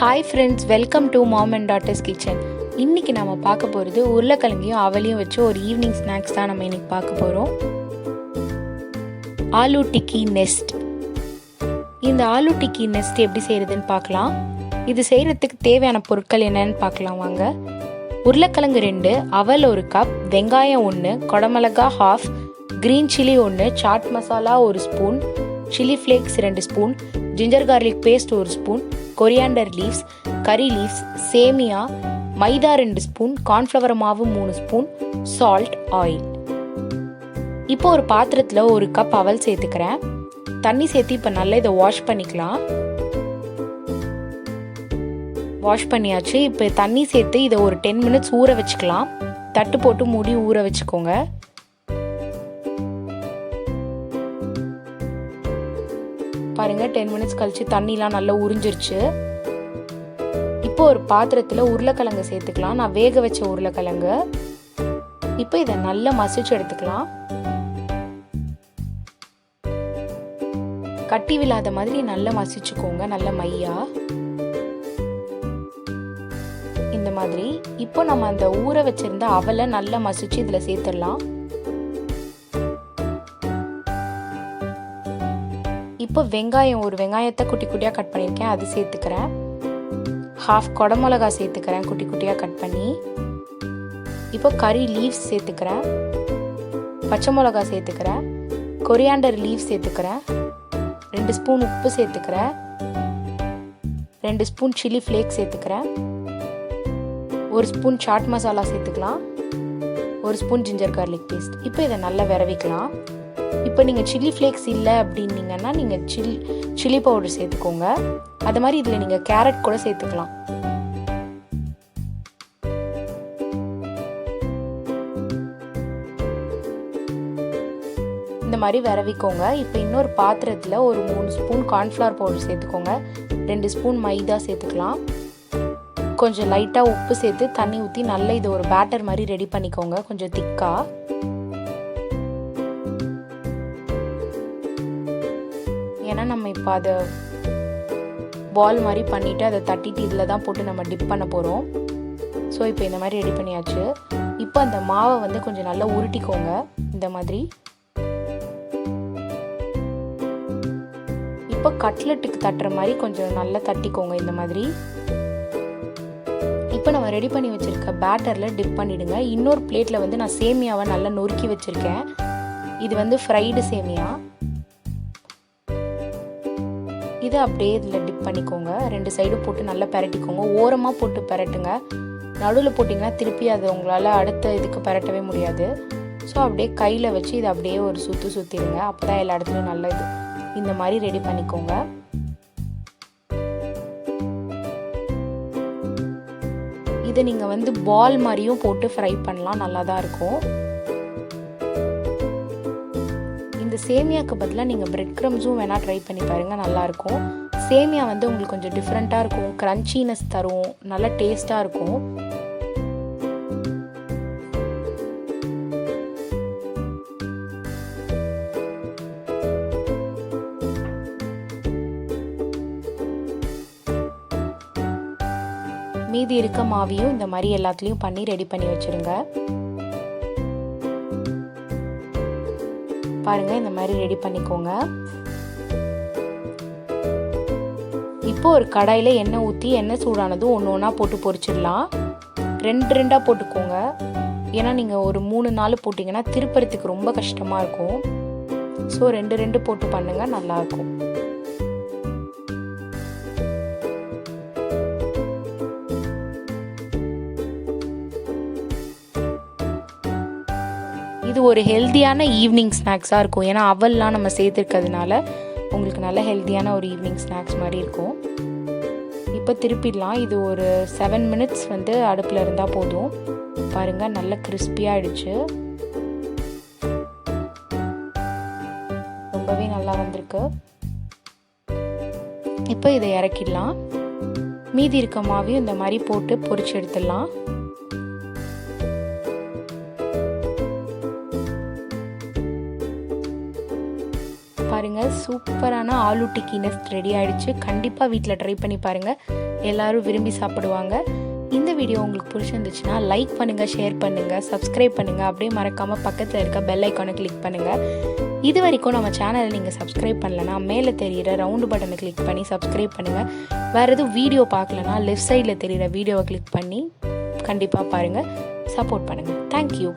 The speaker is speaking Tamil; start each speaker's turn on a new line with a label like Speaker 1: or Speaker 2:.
Speaker 1: Hi friends, welcome to mom and daughters kitchen. இன்றைக்கி நம்ம பார்க்க போகிறது உருளைக்கிழங்கையும் அவலையும் வச்சு ஒரு ஈவினிங் ஸ்நாக்ஸ் தான் நம்ம இன்றைக்கி பார்க்க போகிறோம். ஆலூ டிக்கி நெஸ்ட். இந்த ஆலூ டிக்கி நெஸ்ட் எப்படி செய்கிறதுன்னு பார்க்கலாம். இது செய்கிறதுக்கு தேவையான பொருட்கள் என்னென்னு பார்க்கலாம் வாங்க. உருளைக்கிழங்கு 2, அவல் 1 கப், வெங்காயம் 1, குடமிளகா 1/2, green chilli 1, chaat masala 1 spoon, chilli flakes 2 spoon, ginger garlic paste 1 spoon, coriander leaves, curry leaves, சேமியா, மைதா 2 ஸ்பூன், கார்ன்ஃப்ளவர் மாவு 3 ஸ்பூன், சால்ட், ஆயில். இப்போ ஒரு பாத்திரத்தில் 1 கப் அவல் சேர்த்துக்கிறேன். தண்ணி சேர்த்து இப்போ நல்லா இதை வாஷ் பண்ணிக்கலாம். வாஷ் பண்ணியாச்சு. இப்போ தண்ணி சேர்த்து இதை ஒரு 10 மினிட்ஸ் ஊற வச்சுக்கலாம். தட்டு போட்டு மூடி ஊற வச்சுக்கோங்க. பாருங்க, 10 மினிட்ஸ் கழிச்சு தண்ணிலாம் நல்லா உறிஞ்சிருச்சு. இப்போ ஒரு பாத்திரத்தில் உருளைக்கிழங்கு சேர்த்துக்கலாம். நான் வேக வச்ச உருளைக்கிழங்கு. இப்போ இதை நல்லா மசிச்சு எடுத்துக்கலாம். கட்டி விழாத மாதிரி நல்லா மசிச்சுக்கோங்க, நல்ல மையா இந்த மாதிரி. இப்போ நம்ம அந்த ஊற வச்சிருந்த அவலை நல்லா மசிச்சு இதுல சேர்த்துடலாம். இப்போ வெங்காயம், ஒரு வெங்காயத்தை குட்டி குட்டியாக கட் பண்ணியிருக்கேன், அது சேர்த்துக்கிறேன். 1/2 குடமிளகா சேர்த்துக்கிறேன், குட்டி குட்டியாக கட் பண்ணி. இப்போ கறி லீவ்ஸ் சேர்த்துக்கிறேன், பச்சை மிளகா சேர்த்துக்கிறேன், கொரியாண்டர் லீவ்ஸ் சேர்த்துக்கிறேன், 2 ஸ்பூன் உப்பு சேர்த்துக்கிறேன், 2 ஸ்பூன் சில்லி ஃப்ளேக்ஸ் சேர்த்துக்கிறேன், 1 ஸ்பூன் சாட் மசாலா சேர்த்துக்கலாம், 1 ஸ்பூன் ஜிஞ்சர் கார்லிக் பேஸ்ட். இப்போ இதை நல்லா விரவிக்கலாம். இப்போ நீங்கள் சில்லி ஃப்ளேக்ஸ் இல்லை அப்படின்னீங்கன்னா நீங்கள் சில்லி பவுடர் சேர்த்துக்கோங்க. அது மாதிரி இதில் நீங்கள் கேரட் கூட சேர்த்துக்கலாம். இந்த மாதிரி விரவிக்கோங்க. இப்போ இன்னொரு பாத்திரத்தில் ஒரு 3 ஸ்பூன் கார்ன்ஃப்ளவர் பவுடர் சேர்த்துக்கோங்க. 2 ஸ்பூன் மைதா சேர்த்துக்கலாம். கொஞ்சம் லைட்டாக உப்பு சேர்த்து தண்ணி ஊற்றி நல்லா இது ஒரு பேட்டர் மாதிரி ரெடி பண்ணிக்கோங்க, கொஞ்சம் திக்காக. ஏன்னா நம்ம இப்போ அதை பால் மாதிரி பண்ணிவிட்டு அதை தட்டிட்டு இதில் தான் போட்டு நம்ம டிப் பண்ண போகிறோம். ஸோ இப்போ இந்த மாதிரி ரெடி பண்ணியாச்சு. இப்போ அந்த மாவை வந்து கொஞ்சம் நல்லா உருட்டிக்கோங்க இந்த மாதிரி. இப்போ கட்லெட்டுக்கு தட்டுற மாதிரி கொஞ்சம் நல்லா தட்டிக்கோங்க இந்த மாதிரி. இப்போ நம்ம ரெடி பண்ணி வச்சுருக்க பேட்டரில் டிப் பண்ணிவிடுங்க. இன்னொரு பிளேட்டில் வந்து நான் சேமியாவை நல்லா நொறுக்கி வச்சுருக்கேன். இது வந்து ஃப்ரைடு சேமியா. இதை அப்படியே இதில் டிப் பண்ணிக்கோங்க. 2 சைடு போட்டு நல்லா பெரட்டிக்கோங்க. ஓரமாக போட்டு பெரட்டுங்க. நடுவில் போட்டிங்கன்னா திருப்பி அது உங்களால் அடுத்த இதுக்கு பெரட்டவே முடியாது. ஸோ அப்படியே கையில் வச்சு இதை அப்படியே ஒரு சுற்றிடுங்க. அப்போ தான் எல்லா இடத்துலையும் நல்லா இது இந்த மாதிரி ரெடி பண்ணிக்கோங்க. இதை நீங்கள் வந்து பால் மாதிரியும் போட்டு ஃப்ரை பண்ணலாம், நல்லா தான் இருக்கும். இந்த சேமியாவுக்கு பதிலாக நீங்கள் பிரெட் க்ரம்ஸும் வேணால் ட்ரை பண்ணி பாருங்கள், நல்லாயிருக்கும். சேமியா வந்து உங்களுக்கு கொஞ்சம் டிஃப்ரெண்ட்டாக இருக்கும், க்ரன்ச்சினஸ் தரும், நல்லா டேஸ்ட்டாக இருக்கும். மீதி இருக்க மாவையும் இந்த மாதிரி எல்லாத்துலேயும் பண்ணி ரெடி பண்ணி வச்சுருங்க. பாருங்க, இந்த மாதிரி ரெடி பண்ணிக்கோங்க. இப்போ ஒரு கடாயில் எண்ணெய் ஊற்றி எண்ணெய் சூடானதும் ஒன்று ஒன்றா போட்டு பொரிச்சிடலாம். 2 போட்டுக்கோங்க. ஏன்னா நீங்கள் ஒரு 3-4 போட்டிங்கன்னா திருப்பறதுக்கு ரொம்ப கஷ்டமாக இருக்கும். ஸோ 2 போட்டு பண்ணுங்க, நல்லாயிருக்கும். இது ஒரு ஹெல்த்தியான ஈவினிங் ஸ்நாக்ஸாக இருக்கும். ஏன்னா அவல்லாம் நம்ம சேர்த்துருக்கிறதுனால உங்களுக்கு நல்ல ஹெல்த்தியான ஒரு ஈவினிங் ஸ்நாக்ஸ் மாதிரி இருக்கும். இப்போ திருப்பிடலாம். இது ஒரு 7 மினிட்ஸ் வந்து அடுப்பில் இருந்தால் போதும். பாருங்கள், நல்ல கிறிஸ்பியாக ஆயிடுச்சு. ரொம்பவே நல்லா வந்திருக்கு. இப்போ இதை இறக்கிடலாம். மீதி இருக்க மாவையும் இந்த மாதிரி போட்டு பொரிச்சு எடுத்துடலாம். பாருங்க, சூப்பரான ஆலு டிக்கி நெஸ்ட் ரெடி ஆகிடுச்சு. கண்டிப்பாக வீட்டில் ட்ரை பண்ணி பாருங்கள், எல்லோரும் விரும்பி சாப்பிடுவாங்க. இந்த வீடியோ உங்களுக்கு பிடிச்சிருந்துச்சுன்னா லைக் பண்ணுங்கள், ஷேர் பண்ணுங்கள், சப்ஸ்கிரைப் பண்ணுங்கள். அப்படியே மறக்காமல் பக்கத்தில் இருக்க பெல் ஐக்கானை கிளிக் பண்ணுங்கள். இது வரைக்கும் நம்ம சேனலை நீங்கள் சப்ஸ்கிரைப் பண்ணலன்னா மேலே தெரிகிற ரவுண்டு பட்டனை கிளிக் பண்ணி சப்ஸ்கிரைப் பண்ணுங்கள். வேறு எதுவும் வீடியோ பார்க்கலன்னா லெஃப்ட் சைடில் தெரிகிற வீடியோவை கிளிக் பண்ணி கண்டிப்பாக பாருங்கள், சப்போர்ட் பண்ணுங்கள். தேங்க்யூ.